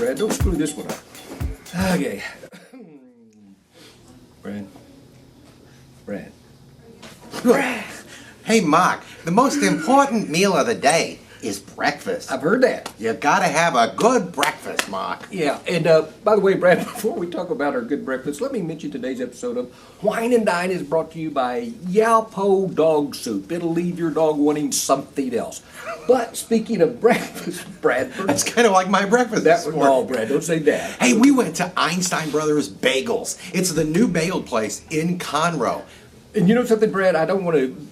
Brad. Don't screw this one up. Okay. Brad. Hey, Mark, the most important meal of the day is breakfast. I've heard that. You gotta have a good breakfast, Mark. Yeah, and by the way, Brad, before we talk about our good breakfast, let me mention today's episode of Whine and Dine is brought to you by Yalpo Dog Soup. It'll leave your dog wanting something else. But speaking of breakfast, Bradford. That's kind of like my breakfast this morning. No, Brad, don't say that. Hey, we went to Einstein Brothers Bagels. It's the new bagel place in Conroe. And you know something, Brad? I don't want to,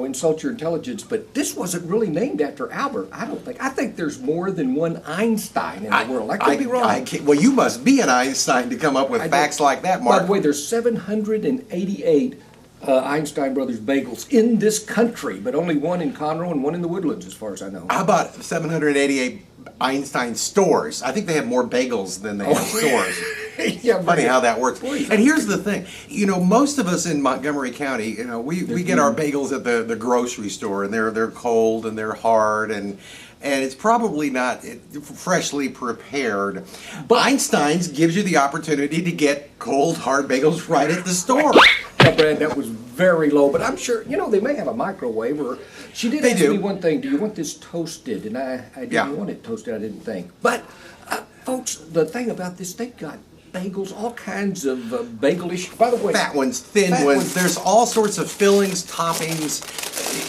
insult your intelligence, but this wasn't really named after Albert, I don't think. I think there's more than one Einstein in the world. I could be wrong. Well, you must be an Einstein to come up with facts like that, Mark. By the way, there's 788 Einstein Brothers Bagels in this country, but only one in Conroe and one in the Woodlands, as far as I know. How about 788 Einstein stores? I think they have more bagels than they have stores. Yeah, funny how that works. And here's the thing, most of us in Montgomery County, we get our bagels at the grocery store, and they're cold and they're hard, and it's probably not freshly prepared. But Einstein's gives you the opportunity to get cold, hard bagels right at the store. Yeah, Brad, that was very low, but I'm sure, they may have a microwave, or she did ask me one thing, do you want this toasted? And I didn't want it toasted, I didn't think. But, folks, the thing about this, they've got bagels, all kinds of bagelish. By the way, fat ones, thin ones. There's all sorts of fillings, toppings,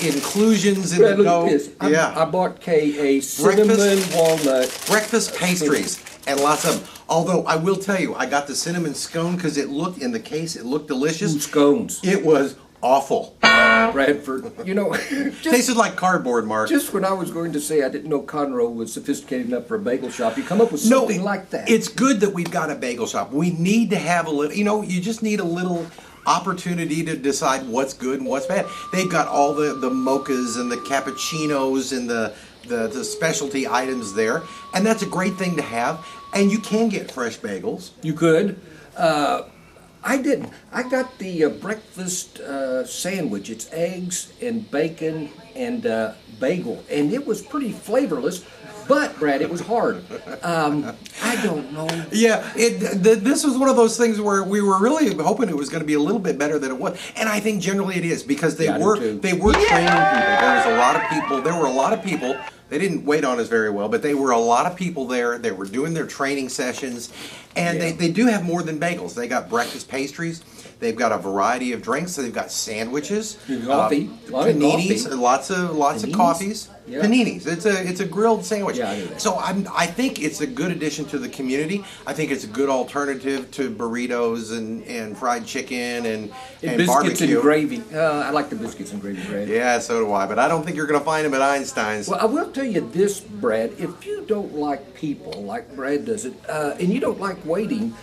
inclusions in the dough. I bought Kay a cinnamon walnut breakfast pastries and lots of them. Although I will tell you, I got the cinnamon scone because it looked in the case. It looked delicious. Ooh, scones. It was awful. Bradford, tasted like cardboard, Mark. Just when I was going to say I didn't know Conroe was sophisticated enough for a bagel shop, you come up with something like that. It's good that we've got a bagel shop. We need to have a little, you just need a little opportunity to decide what's good and what's bad. They've got all the mochas and the cappuccinos and the specialty items there, and that's a great thing to have. And you can get fresh bagels. You could. I didn't. I got the breakfast sandwich. It's eggs and bacon and bagel, and it was pretty flavorless. But Brad, it was hard. I don't know. Yeah, this was one of those things where we were really hoping it was going to be a little bit better than it was, and I think generally it is because they were training people. There was a lot of people. There were a lot of people. They didn't wait on us very well, but they were a lot of people there. They were doing their training sessions, and they do have more than bagels. They got breakfast pastries. They've got a variety of drinks. They've got sandwiches, coffee, paninis, lots of coffees. Yeah. Paninis. It's a grilled sandwich. Yeah, I knew that. So I think it's a good addition to the community. I think it's a good alternative to burritos and fried chicken and biscuits barbecue. And gravy. I like the biscuits and gravy, Brad. Yeah, so do I. But I don't think you're going to find them at Einstein's. Well, I will tell you this, Brad. If you don't like people like Brad does it, and you don't like waiting,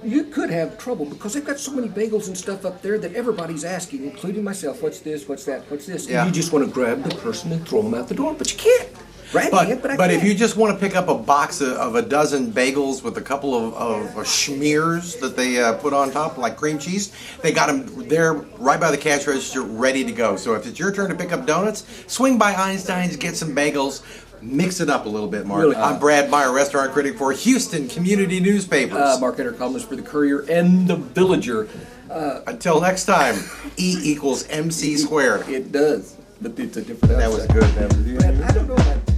you could have trouble because they've got so many bagels and stuff up there that everybody's asking, including myself, what's this, what's that, what's this? Yeah. And you just want to grab the person and throw them out the door, but you can't. Brad can't, but I but can. if you just want to pick up a box of a dozen bagels with a couple of schmears that they put on top, like cream cheese, they got them there right by the cash register, ready to go. So if it's your turn to pick up donuts, swing by Einstein's, get some bagels. Mix it up a little bit, Mark. Really? I'm Brad Meyer, restaurant critic for Houston Community Newspapers. Mark Hayter, columnist for the Courier and the Villager. Until next time, E equals MC squared. It does, but it's a different. That was good. Brad, I don't know.